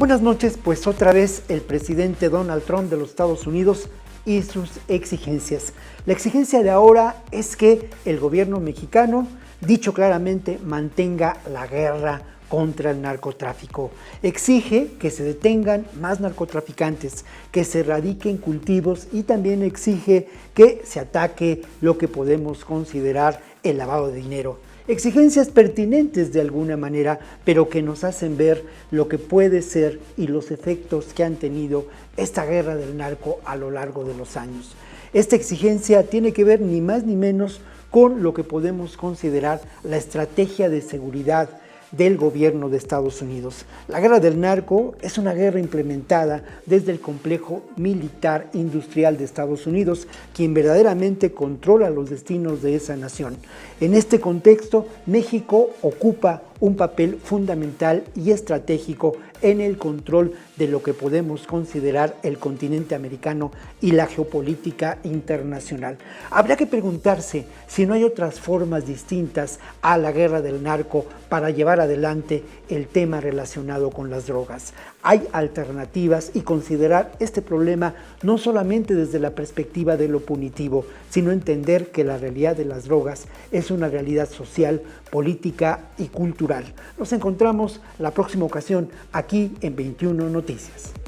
Buenas noches, pues otra vez el presidente Donald Trump de los Estados Unidos y sus exigencias. La exigencia de ahora es que el gobierno mexicano, dicho claramente, mantenga la guerra contra el narcotráfico. Exige que se detengan más narcotraficantes, que se erradiquen cultivos y también exige que se ataque lo que podemos considerar el lavado de dinero. Exigencias pertinentes de alguna manera, pero que nos hacen ver lo que puede ser y los efectos que han tenido esta guerra del narco a lo largo de los años. Esta exigencia tiene que ver ni más ni menos con lo que podemos considerar la estrategia de seguridad del gobierno de Estados Unidos. La guerra del narco es una guerra implementada desde el complejo militar industrial de Estados Unidos, quien verdaderamente controla los destinos de esa nación. En este contexto, México ocupa un papel fundamental y estratégico en el control de lo que podemos considerar el continente americano y la geopolítica internacional. Habría que preguntarse si no hay otras formas distintas a la guerra del narco para llevar adelante el tema relacionado con las drogas. Hay alternativas y considerar este problema no solamente desde la perspectiva de lo punitivo, sino entender que la realidad de las drogas es una realidad social, política y cultural. Nos encontramos la próxima ocasión aquí en 21 Noticias.